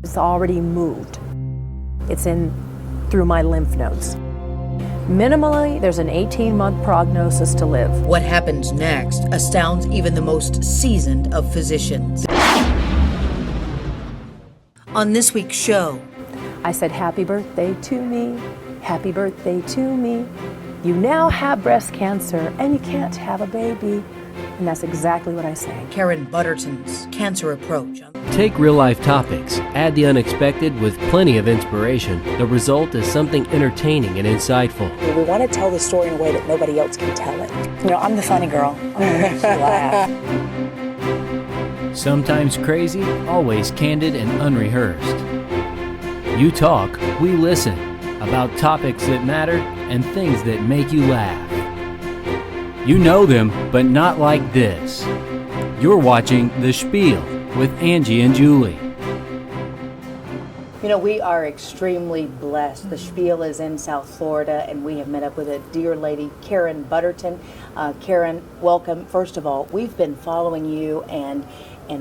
It's already moved. It's in through my lymph nodes. Minimally, there's an 18-month prognosis to live. What happens next astounds even the most seasoned of physicians. On this week's show, I said, happy birthday to me, happy birthday to me. You now have breast cancer and you can't have a baby. And that's exactly what I sang. Karen Butterton's cancer approach. Take real-life topics, add the unexpected with plenty of inspiration. The result is something entertaining and insightful. We want to tell the story in a way that nobody else can tell it. You know, I'm the funny girl. I'm going to make you laugh. Sometimes crazy, always candid and unrehearsed. You talk, we listen, about topics that matter and things that make you laugh. You know them, but not like this. You're watching The Spiel with Angie and Juli. You know, we are extremely blessed. The Spiel is in South Florida, and we have met up with a dear lady, Karen Butterton. Karen, welcome. First of all, we've been following you and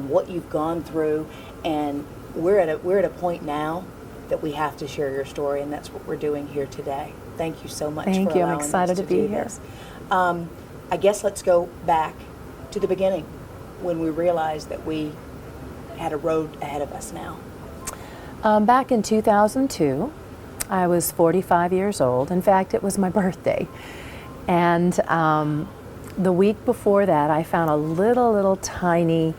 what you've gone through, and we're at a point now that we have to share your story, and that's what we're doing here today. Thank you so much. Thank for you. I'm allowing excited us to be here. this. I guess let's go back to the beginning when we realized that we had a road ahead of us now. Back in 2002, I was 45 years old. In fact, it was my birthday. And the week before that, I found a little tiny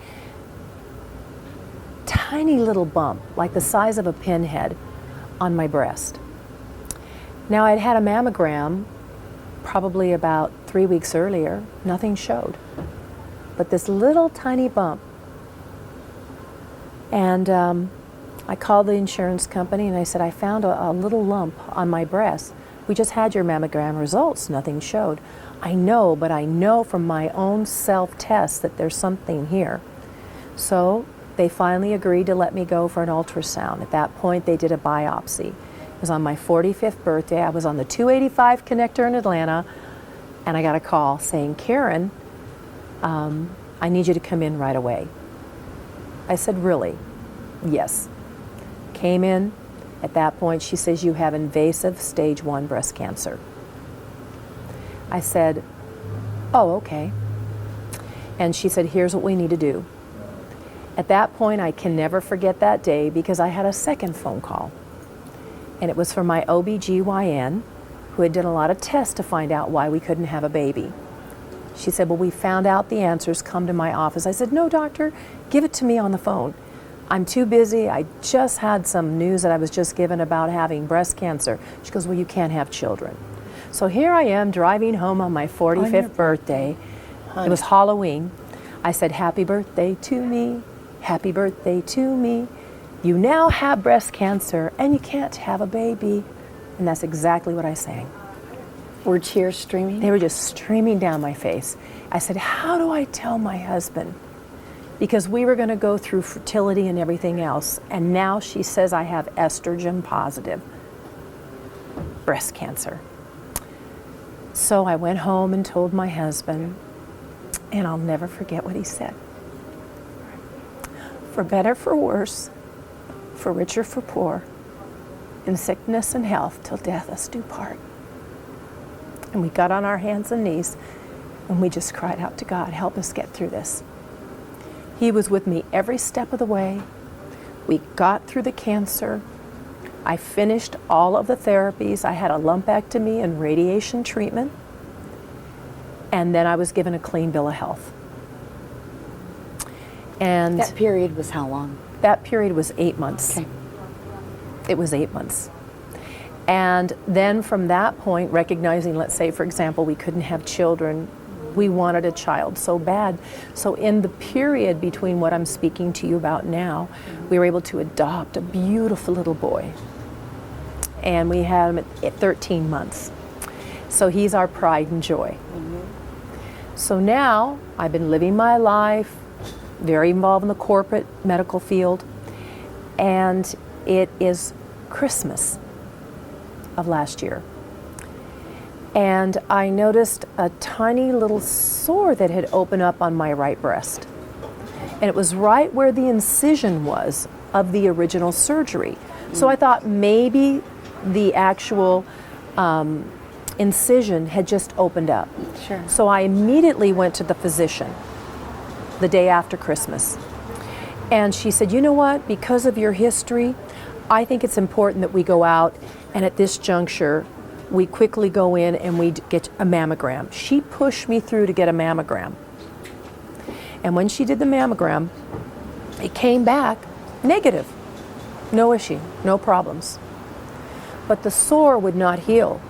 little bump, like the size of a pinhead, on my breast. Now, I'd had a mammogram probably about 3 weeks earlier. Nothing showed. But this little tiny bump. And I called the insurance company and I said, I found a little lump on my breast. We just had your mammogram results. Nothing showed. I know, but I know from my own self-test that there's something here. So they finally agreed to let me go for an ultrasound. At that point, they did a biopsy. It was on my 45th birthday. I was on the 285 connector in Atlanta, and I got a call saying, Karen, I need you to come in right away. I said, really? Yes. Came in. At that point, she says, you have invasive stage 1 breast cancer. I said, oh, okay. And she said, here's what we need to do. At that point, I can never forget that day because I had a second phone call. And it was from my OBGYN, who had done a lot of tests to find out why we couldn't have a baby. She said, well, we found out the answers. Come to my office. I said, no, doctor, give it to me on the phone. I'm too busy. I just had some news that I was just given about having breast cancer. She goes, well, you can't have children. So here I am driving home on my 45th birthday. It was Halloween. I said, happy birthday to me. Happy birthday to me. You now have breast cancer and you can't have a baby. And that's exactly what I sang. Were tears streaming? They were just streaming down my face. I said, how do I tell my husband? Because we were going to go through fertility and everything else. And now she says I have estrogen positive breast cancer. So I went home and told my husband, and I'll never forget what he said. For better, for worse, for richer, for poor, in sickness and health, till death us do part. And we got on our hands and knees, and we just cried out to God, help us get through this. He was with me every step of the way. We got through the cancer. I finished all of the therapies. I had a lumpectomy and radiation treatment. And then I was given a clean bill of health. And that period was how long? That period was 8 months. Okay. It was 8 months. And then from that point, recognizing, let's say, for example, we couldn't have children, we wanted a child so bad. So in the period between what I'm speaking to you about now, we were able to adopt a beautiful little boy. And we had him at 13 months. So he's our pride and joy. So now I've been living my life, very involved in the corporate medical field, and it is Christmas of last year. And I noticed a tiny little sore that had opened up on my right breast. And it was right where the incision was of the original surgery. So I thought maybe the actual incision had just opened up. Sure. So I immediately went to the physician the day after Christmas. And she said, you know what, because of your history, I think it's important that we go out and at this juncture, we quickly go in and we get a mammogram. She pushed me through to get a mammogram. And when she did the mammogram, it came back negative. No issue, no problems. But the sore would not heal.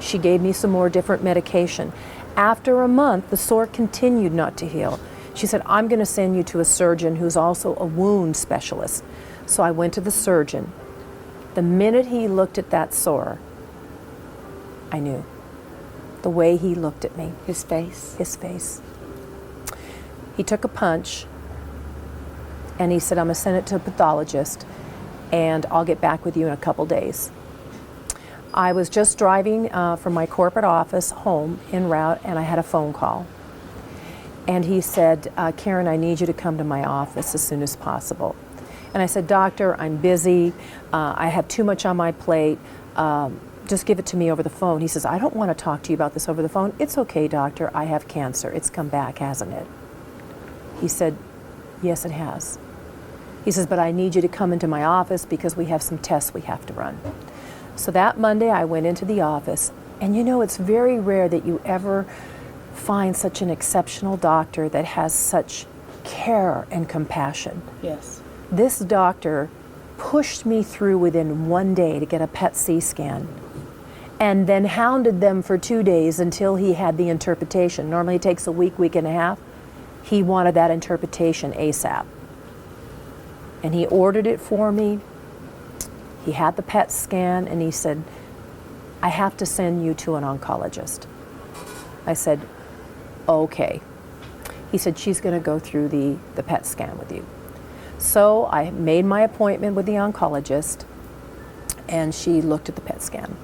She gave me some more different medication. After a month, the sore continued not to heal. She said, I'm going to send you to a surgeon who's also a wound specialist. So I went to the surgeon. The minute he looked at that sore, I knew. The way he looked at me. His face? His face. He took a punch and he said, I'm going to send it to a pathologist and I'll get back with you in a couple days. I was just driving from my corporate office home en route and I had a phone call. And he said, Karen, I need you to come to my office as soon as possible. And I said, Doctor, I'm busy. I have too much on my plate. Just give it to me over the phone. He says, I don't want to talk to you about this over the phone. It's okay, doctor. I have cancer. It's come back, hasn't it? He said, yes, it has. He says, but I need you to come into my office because we have some tests we have to run. So that Monday I went into the office, and you know, it's very rare that you ever find such an exceptional doctor that has such care and compassion. Yes. This doctor pushed me through within 1 day to get a PET-C scan, and then hounded them for 2 days until he had the interpretation. Normally it takes a week, week and a half. He wanted that interpretation ASAP. And he ordered it for me. He had the PET scan and he said, I have to send you to an oncologist. I said, okay. He said, she's going to go through the PET scan with you. So I made my appointment with the oncologist and she looked at the PET scan.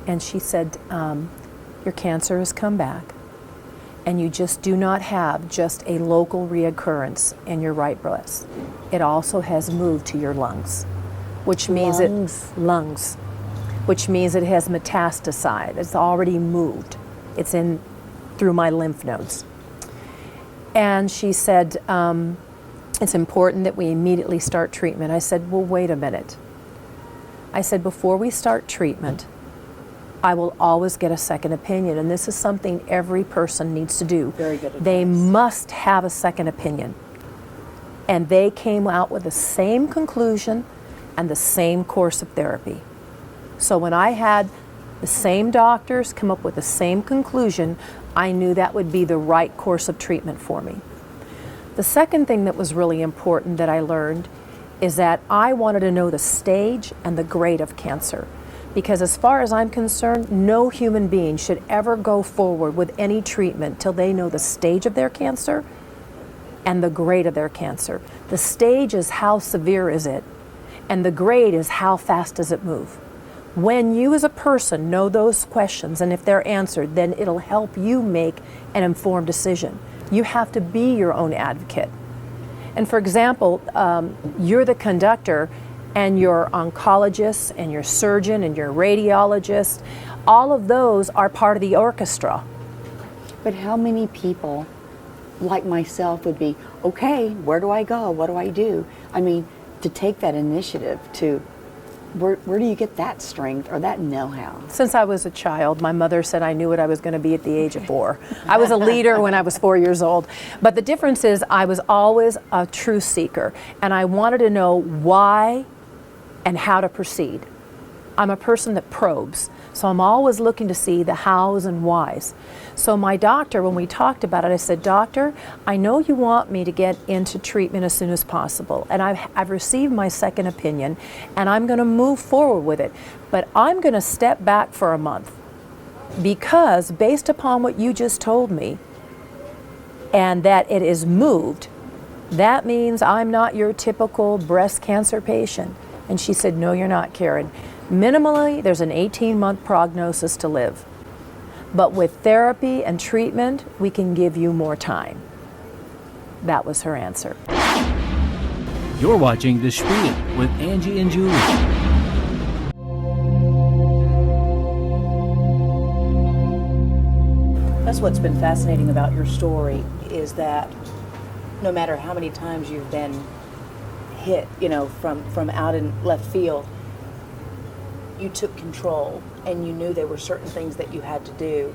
And she said, your cancer has come back and you just do not have just a local recurrence in your right breast. It also has moved to your lungs, which means lungs, which means it has metastasized. It's already moved. It's in through my lymph nodes. And she said, it's important that we immediately start treatment. I said, well, wait a minute. I said, before we start treatment, I will always get a second opinion, and this is something every person needs to do. Very good advice. They must have a second opinion. And they came out with the same conclusion and the same course of therapy. So when I had the same doctors come up with the same conclusion, I knew that would be the right course of treatment for me. The second thing that was really important that I learned is that I wanted to know the stage and the grade of cancer. Because as far as I'm concerned, no human being should ever go forward with any treatment till they know the stage of their cancer and the grade of their cancer. The stage is how severe is it, and the grade is how fast does it move. When you as a person know those questions and if they're answered, then it'll help you make an informed decision. You have to be your own advocate. And for example, you're the conductor and your oncologist and your surgeon and your radiologist, all of those are part of the orchestra. But how many people like myself would be, okay, where do I go? What do I do? I mean, to take that initiative to, where do you get that strength or that know-how? Since I was a child, my mother said I knew what I was going to be at the age of 4. I was a leader when I was 4 years old. But the difference is I was always a truth seeker, and I wanted to know why and how to proceed. I'm a person that probes, so I'm always looking to see the hows and whys. So my doctor, when we talked about it, I said, Doctor, I know you want me to get into treatment as soon as possible, and I've received my second opinion, and I'm going to move forward with it, but I'm going to step back for a month because based upon what you just told me and that it is moved, that means I'm not your typical breast cancer patient. And she said, no, you're not, Karen. Minimally, there's an 18-month prognosis to live. But with therapy and treatment, we can give you more time. That was her answer. You're watching The Spiel with Angie and Juli. That's what's been fascinating about your story, is that no matter how many times you've been hit, from out in left field, you took control and you knew there were certain things that you had to do,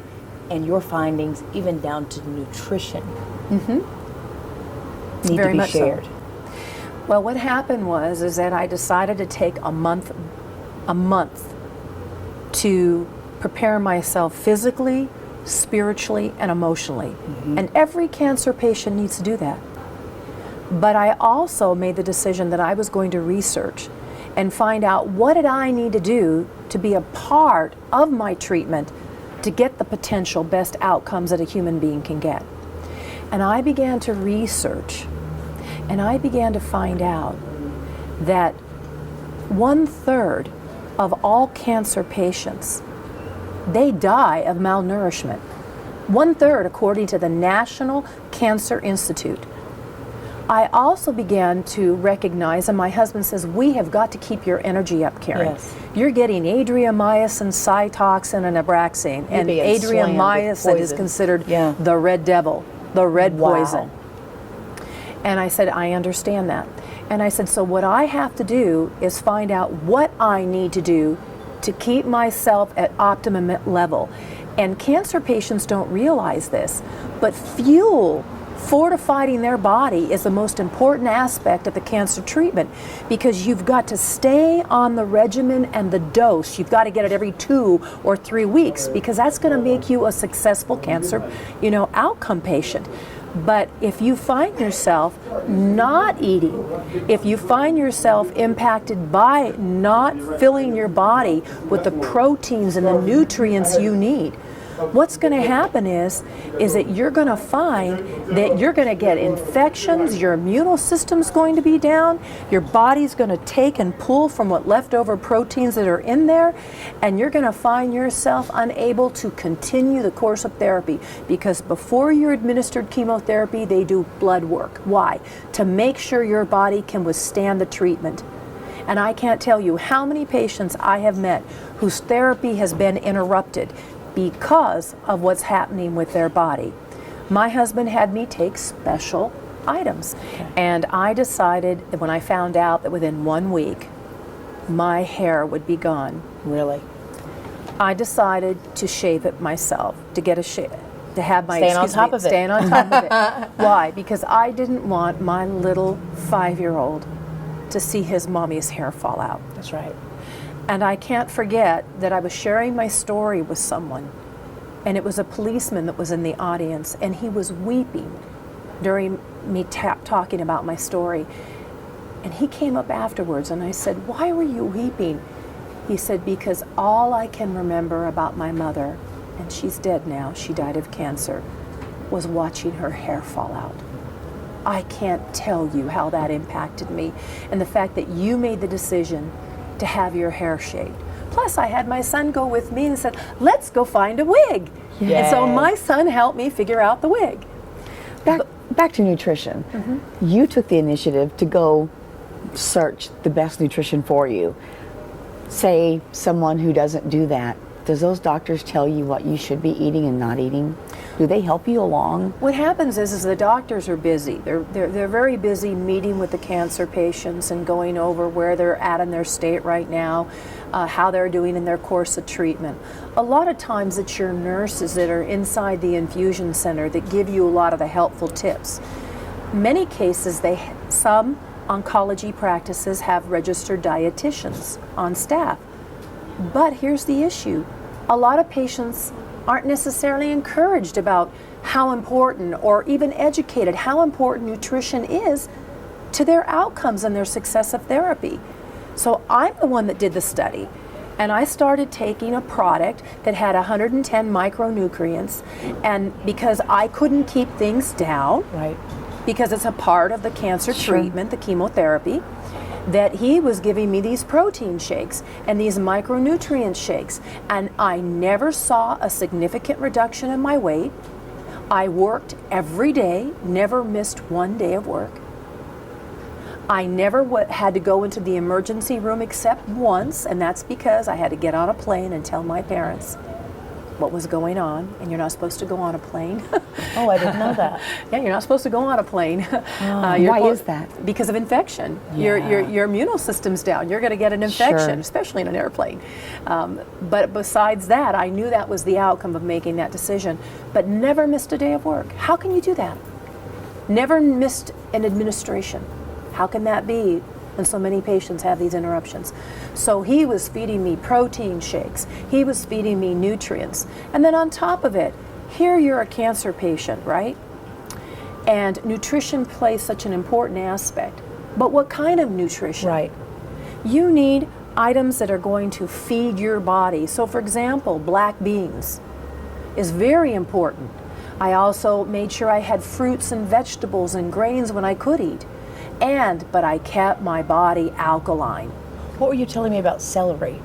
and your findings, even down to nutrition, need Very to be much so. shared. Well, what happened was that I decided to take a month to prepare myself physically, spiritually, and emotionally. And every cancer patient needs to do that. But I also made the decision that I was going to research and find out what did I need to do to be a part of my treatment to get the potential best outcomes that a human being can get. And I began to research, and I began to find out that 1/3 of all cancer patients, they die of malnourishment. 1/3 according to the National Cancer Institute. I also began to recognize, and my husband says, we have got to keep your energy up, Karen. Yes. You're getting adriamycin, cytoxin, and Abraxane. And being slammed with adriamycin is poison. considered Yeah. the red devil, the red Wow. poison. And I said, I understand that. And I said, so what I have to do is find out what I need to do to keep myself at optimum level. And cancer patients don't realize this, but fuel, fortifying their body, is the most important aspect of the cancer treatment, because you've got to stay on the regimen and the dose. You've got to get it every 2 or 3 weeks, because that's going to make you a successful cancer, outcome patient. But if you find yourself not eating, if you find yourself impacted by not filling your body with the proteins and the nutrients you need, what's going to happen is that you're going to find that you're going to get infections, your immune system's going to be down, your body's going to take and pull from what leftover proteins that are in there, and you're going to find yourself unable to continue the course of therapy, because before you're administered chemotherapy, they do blood work. Why? To make sure your body can withstand the treatment. And I can't tell you how many patients I have met whose therapy has been interrupted because of what's happening with their body. My husband had me take special items. And I decided that when I found out that within 1 week, my hair would be gone. Really? I decided to shave it myself, to get a shave, to have my Staying on top of it. Staying on top of it. Why? Because I didn't want my little 5-year-old to see his mommy's hair fall out. That's right. And I can't forget that I was sharing my story with someone, and it was a policeman that was in the audience, and he was weeping during me talking about my story. And he came up afterwards, and I said, why were you weeping? He said, because all I can remember about my mother, and she's dead now, she died of cancer, was watching her hair fall out. I can't tell you how that impacted me, and the fact that you made the decision to have your hair shaved. Plus, I had my son go with me and said, let's go find a wig. And so my son helped me figure out the wig. Back to nutrition. You took the initiative to go search the best nutrition for you. Say someone who doesn't do that, does those doctors tell you what you should be eating and not eating? Do they help you along? What happens is the doctors are busy. They're very busy meeting with the cancer patients and going over where they're at in their state right now, how they're doing in their course of treatment. A lot of times it's your nurses that are inside the infusion center that give you a lot of the helpful tips. Many cases, some oncology practices have registered dietitians on staff. But here's the issue. A lot of patients aren't necessarily encouraged about how important, or even educated how important nutrition is to their outcomes and their success of therapy. So I'm the one that did the study, and I started taking a product that had 110 micronutrients, and because I couldn't keep things down, Right. because it's a part of the cancer treatment, the chemotherapy, that he was giving me these protein shakes and these micronutrient shakes, and I never saw a significant reduction in my weight. I worked every day, never missed one day of work. I never had to go into the emergency room except once, and that's because I had to get on a plane and tell my parents what was going on, and you're not supposed to go on a plane. Oh, I didn't know that. Yeah, you're not supposed to go on a plane. Why is that? Because of infection. Your immune system's down. You're going to get an infection, especially in an airplane. But besides that, I knew that was the outcome of making that decision, but never missed a day of work. How can you do that? Never missed an administration. How can that be when so many patients have these interruptions? So he was feeding me protein shakes. He was feeding me nutrients. And then on top of it, here you're a cancer patient, right? And nutrition plays such an important aspect. But what kind of nutrition? Right. You need items that are going to feed your body. So for example, black beans is very important. I also made sure I had fruits and vegetables and grains when I could eat. But I kept my body alkaline. What were you telling me about celery?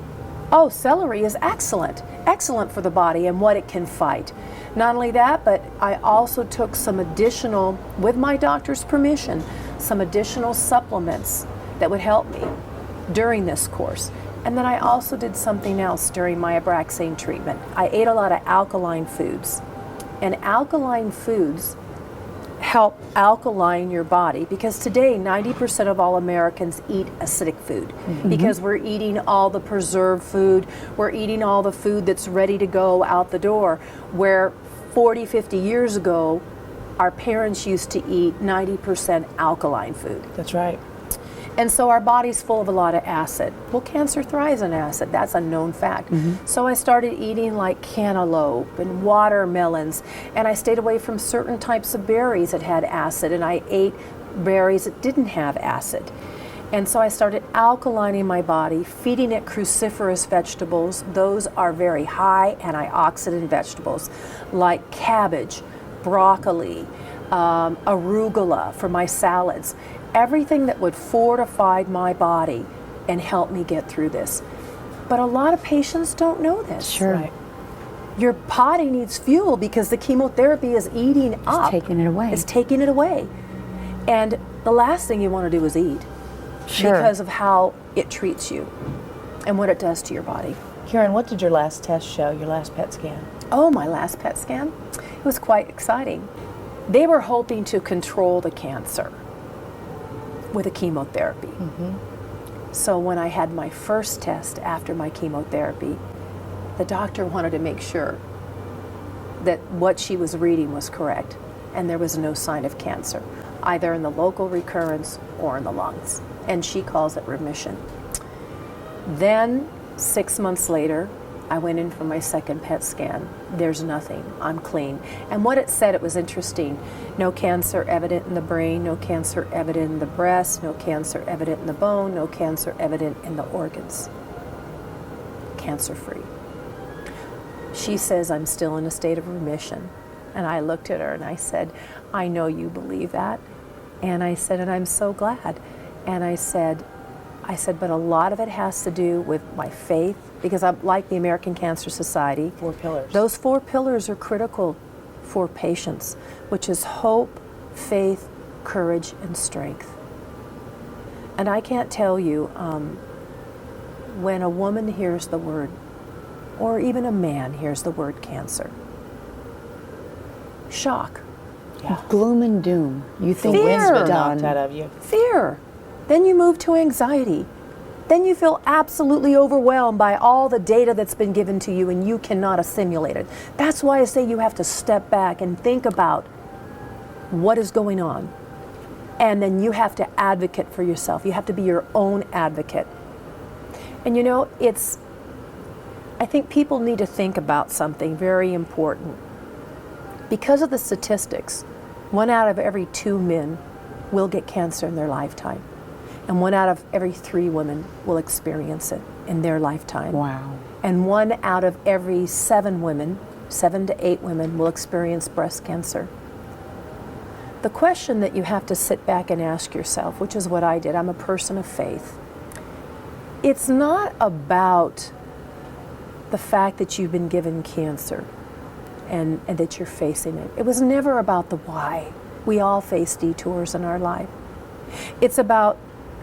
Oh, celery is excellent. Excellent for the body and what it can fight. Not only that, but I also took some additional, with my doctor's permission, some additional supplements that would help me during this course. And then I also did something else during my Abraxane treatment. I ate a lot of alkaline foods. And alkaline foods help alkaline your body, because today 90% of all Americans eat acidic food because we're eating all the preserved food, we're eating all the food that's ready to go out the door, where 40, 50 years ago our parents used to eat 90% alkaline food. That's right. And so our body's full of a lot of acid. Well, cancer thrives on acid. That's a known fact. So I started eating like cantaloupe and watermelons, and I stayed away from certain types of berries that had acid, and I ate berries that didn't have acid. And so I started alkalining my body, feeding it cruciferous vegetables. Those are very high antioxidant vegetables, like cabbage, broccoli, arugula for my salads. Everything that would fortify my body and help me get through this. But a lot of patients don't know this. Sure. Right. Your body needs fuel because the chemotherapy is eating up. Taking it away. It's taking it away. And the last thing you want to do is eat. Sure. Because of how it treats you and what it does to your body. Karen, what did your last test show, your last PET scan? Oh, my last PET scan? It was quite exciting. They were hoping to control the cancer with a chemotherapy. So when I had my first test after my chemotherapy, the doctor wanted to make sure that what she was reading was correct, and there was no sign of cancer, either in the local recurrence or in the lungs. And she calls it remission. Then 6 months later, I went in for my second PET scan. There's nothing. I'm clean. And what it said, it was interesting. No cancer evident in the brain, no cancer evident in the breast, no cancer evident in the bone, no cancer evident in the organs. Cancer-free. She says I'm still in a state of remission. And I looked at her and I said, I know you believe that. And I said, and I'm so glad. And I said, but a lot of it has to do with my faith, because I'm like the American Cancer Society. 4 pillars. Those 4 pillars are critical for patients, which is hope, faith, courage, and strength. And I can't tell you, when a woman hears the word, or even a man hears the word cancer, shock. Gloom and doom. You think Fear. wind's Been done. knocked out of you. Fear. Then you move to anxiety. Then you feel absolutely overwhelmed by all the data that's been given to you and you cannot assimilate it. That's why I say you have to step back and think about what is going on. And then you have to advocate for yourself. You have to be your own advocate. And you know, I think people need to think about something very important. Because of the statistics, 1 out of every 2 men will get cancer in their lifetime. And 1 out of every 3 women will experience it in their lifetime. Wow. And 1 out of every 7 women, 7 to 8 women, will experience breast cancer. The question that you have to sit back and ask yourself, which is what I did, I'm a person of faith. It's not about the fact that you've been given cancer and that you're facing it. It was never about the why. We all face detours in our life. It's about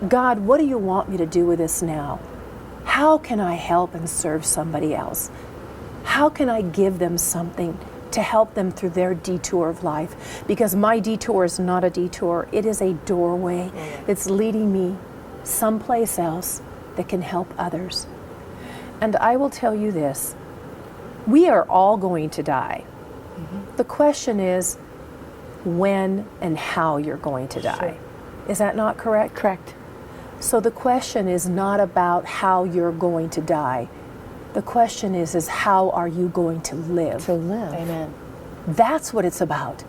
God, what do you want me to do with this now? How can I help and serve somebody else? How can I give them something to help them through their detour of life? Because my detour is not a detour, it is a doorway that's leading me someplace else that can help others. And I will tell you this, we are all going to die. The question is when and how you're going to die. Is that not correct? Correct. So the question is not about how you're going to die. The question is how are you going to live? To live. Amen. That's what it's about.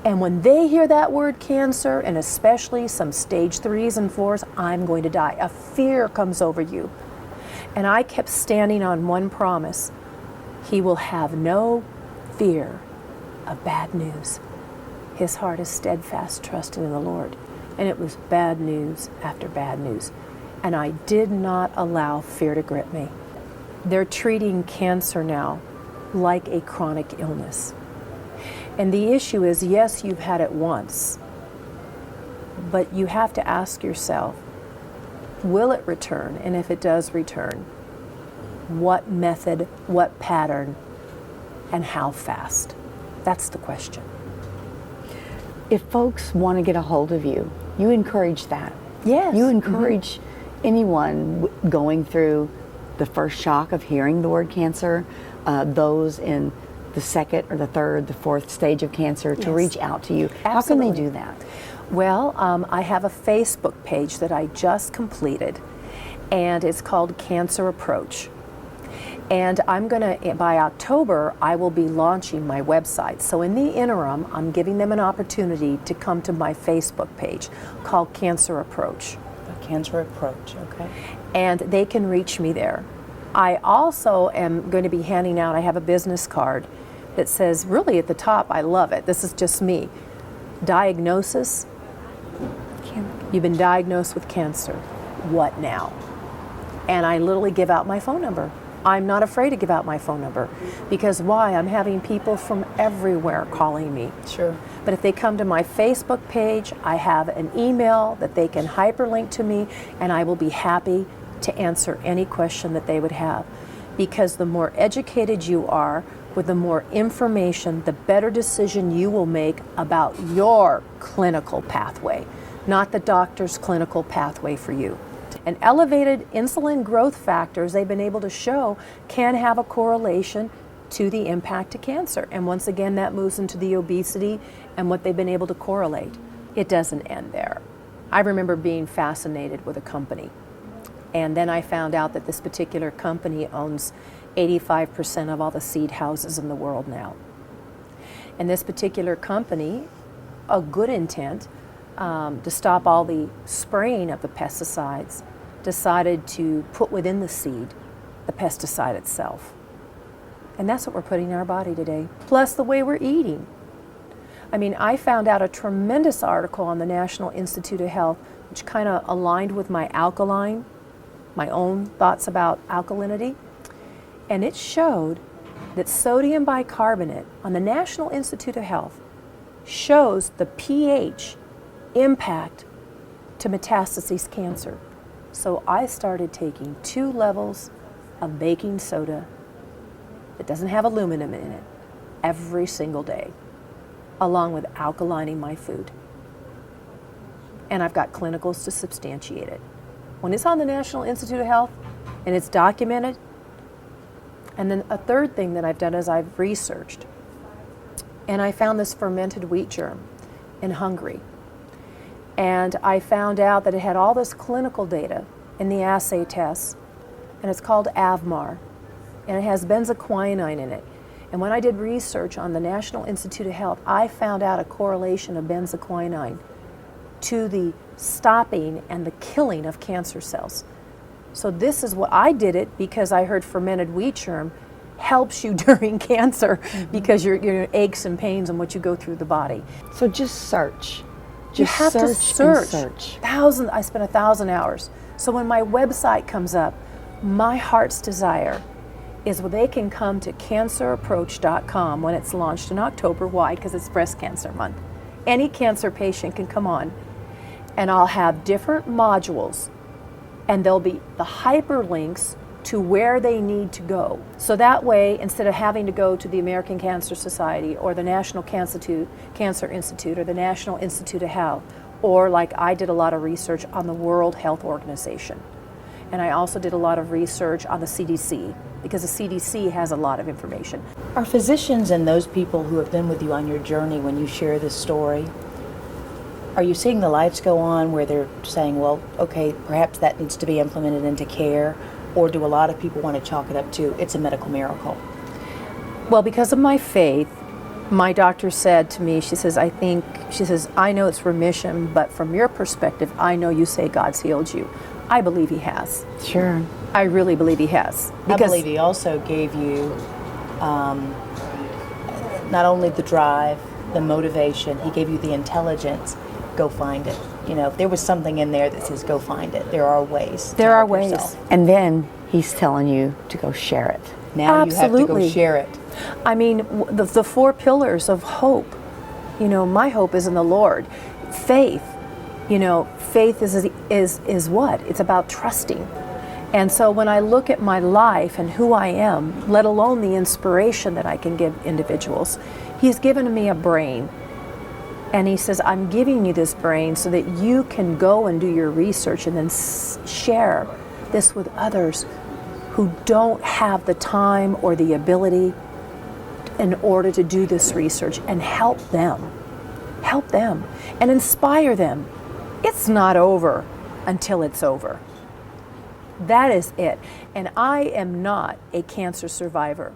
And when they hear that word cancer, and especially some stage 3s and 4s, I'm going to die, a fear comes over you. And I kept standing on one promise. He will have no fear of bad news. His heart is steadfast, trusting in the Lord. And it was bad news after bad news. And I did not allow fear to grip me. They're treating cancer now like a chronic illness. And the issue is, yes, you've had it once, but you have to ask yourself, will it return? And if it does return, what method, what pattern, and how fast? That's the question. If folks want to get a hold of you, you encourage that. Yes. You encourage anyone going through the first shock of hearing the word cancer, those in the second or the third, the fourth stage of cancer, to reach out to you. How can they do that? Well, I have a Facebook page that I just completed, and it's called Cancer Approach. And I'm going to, by October, I will be launching my website. So in the interim, I'm giving them an opportunity to come to my Facebook page called Cancer Approach. A Cancer Approach, okay. And they can reach me there. I also am going to be handing out, I have a business card that says, really at the top, I love it, this is just me, diagnosis, you've been diagnosed with cancer, what now? And I literally give out my phone number. I'm not afraid to give out my phone number, because why? I'm having people from everywhere calling me. Sure. But if they come to my Facebook page, I have an email that they can hyperlink to me, and I will be happy to answer any question that they would have. Because the more educated you are, with the more information, the better decision you will make about your clinical pathway, not the doctor's clinical pathway for you. And elevated insulin growth factors, they've been able to show, can have a correlation to the impact to cancer. And once again, that moves into the obesity and what they've been able to correlate. It doesn't end there. I remember being fascinated with a company. And then I found out that this particular company owns 85% of all the seed houses in the world now. And this particular company, a good intent, to stop all the spraying of the pesticides, decided to put within the seed the pesticide itself. And that's what we're putting in our body today, plus the way we're eating. I mean, I found out a tremendous article on the National Institute of Health, which kind of aligned with my alkaline, my own thoughts about alkalinity, and it showed that sodium bicarbonate on the National Institute of Health shows the pH impact to metastases cancer. So I started taking 2 levels of baking soda that doesn't have aluminum in it every single day, along with alkalining my food. And I've got clinicals to substantiate it. When it's on the National Institute of Health and it's documented. And then a third thing that I've done is I've researched, and I found this fermented wheat germ in Hungary. And I found out that it had all this clinical data in the assay tests, and it's called Avmar, and it has benzoquinine in it. And when I did research on the National Institute of Health, I found out a correlation of benzoquinine to the stopping and the killing of cancer cells. So this is what I did it because I heard fermented wheat germ helps you during cancer because your aches and pains and what you go through the body. So just search. You Just have to search. search. I spent 1,000 hours. So when my website comes up, my heart's desire is they can come to cancerapproach.com when it's launched in October. Why? Because it's breast cancer month. Any cancer patient can come on and I'll have different modules, and there'll be the hyperlinks to where they need to go. So that way, instead of having to go to the American Cancer Society or the National Cancer Institute or the National Institute of Health, or like I did a lot of research on the World Health Organization. And I also did a lot of research on the CDC, because the CDC has a lot of information. Are physicians and those people who have been with you on your journey, when you share this story, are you seeing the lights go on where they're saying, well, okay, perhaps that needs to be implemented into care? Or do a lot of people want to chalk it up to, it's a medical miracle? Well, because of my faith, my doctor said to me, she says, I know it's remission, but from your perspective, I know you say God's healed you. I believe he has. Sure. I really believe he has. I believe he also gave you not only the drive, the motivation, he gave you the intelligence. Go find it. You know, if there was something in there that says go find it, there are ways. There are ways. And then he's telling you to go share it. Now you have to Absolutely. go share it. I mean, the 4 pillars of hope, you know, my hope is in the Lord. Faith, you know, faith is what? It's about trusting. And so when I look at my life and who I am, let alone the inspiration that I can give individuals, he's given me a brain. And he says, I'm giving you this brain so that you can go and do your research and then share this with others who don't have the time or the ability in order to do this research, and help them and inspire them. It's not over until it's over. That is it. And I am not a cancer survivor.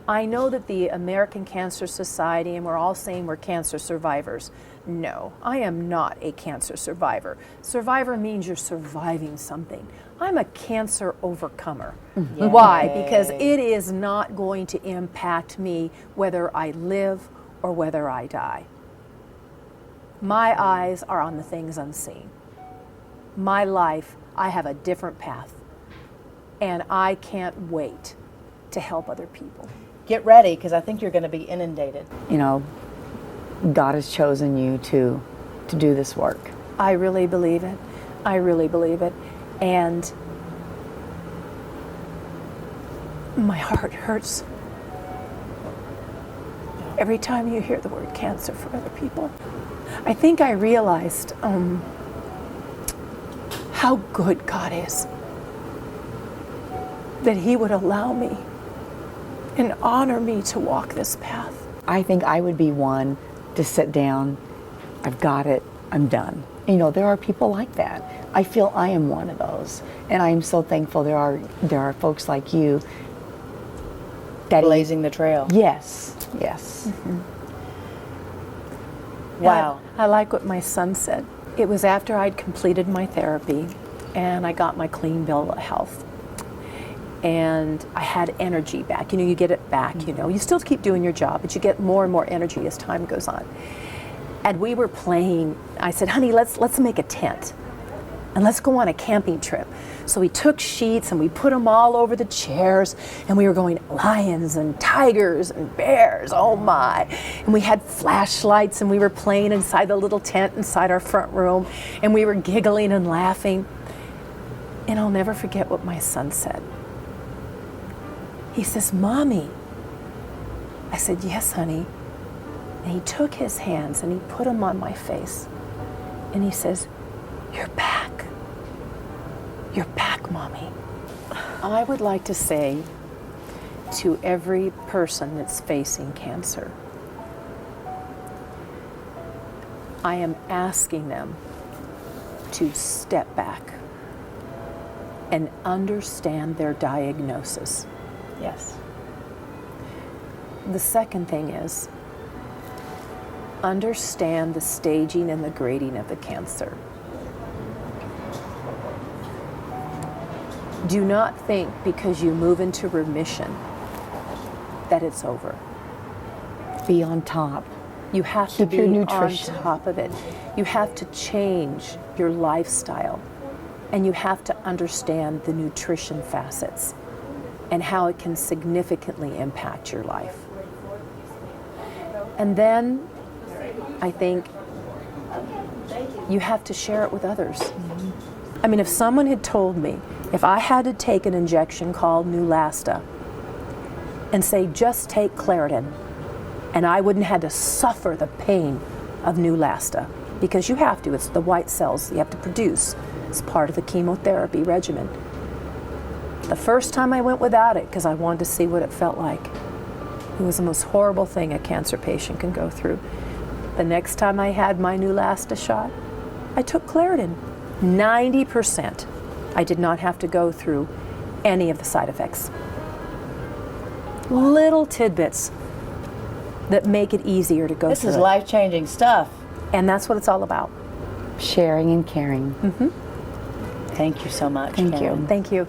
I know that the American Cancer Society, and we're all saying we're cancer survivors. No, I am not a cancer survivor. Survivor means you're surviving something. I'm a cancer overcomer. Mm-hmm. Why? Because it is not going to impact me whether I live or whether I die. My eyes are on the things unseen. My life, I have a different path, and I can't wait to help other people. Get ready, because I think you're going to be inundated. You know, God has chosen you to do this work. I really believe it. I really believe it. And my heart hurts every time you hear the word cancer for other people. I think I realized how good God is, that he would allow me and honor me to walk this path. I think I would be one to sit down, I've got it, I'm done. You know, there are people like that. I feel I am one of those. And I am so thankful there are folks like you that Blazing the trail. Yes, yes. Mm-hmm. Wow. I like what my son said. It was after I'd completed my therapy and I got my clean bill of health. And I had energy back. You know, you get it back, you know. You still keep doing your job, but you get more and more energy as time goes on. And we were playing, I said, honey, let's make a tent and let's go on a camping trip. So we took sheets and we put them all over the chairs, and we were going lions and tigers and bears, oh my. And we had flashlights and we were playing inside the little tent inside our front room, and we were giggling and laughing. And I'll never forget what my son said. He says, Mommy. I said, yes, honey. And he took his hands and he put them on my face. And he says, you're back. You're back, Mommy. I would like to say to every person that's facing cancer, I am asking them to step back and understand their diagnosis. Yes. The second thing is, understand the staging and the grading of the cancer. Do not think because you move into remission that it's over. Be on top. You have to Keep be your on nutrition. top of it. You have to change your lifestyle, and you have to understand the nutrition facets and how it can significantly impact your life. And then I think you have to share it with others. I mean, if someone had told me, if I had to take an injection called Neulasta and say, just take Claritin, and I wouldn't have to suffer the pain of Neulasta, because you have to, it's the white cells you have to produce. It's part of the chemotherapy regimen. The first time I went without it, because I wanted to see what it felt like. It was the most horrible thing a cancer patient can go through. The next time I had my Neulasta shot, I took Claritin. 90%. I did not have to go through any of the side effects. Little tidbits that make it easier to go This through is it. life-changing stuff. And that's what it's all about. Sharing and caring. Thank you so much, Thank Karen. you. Thank you.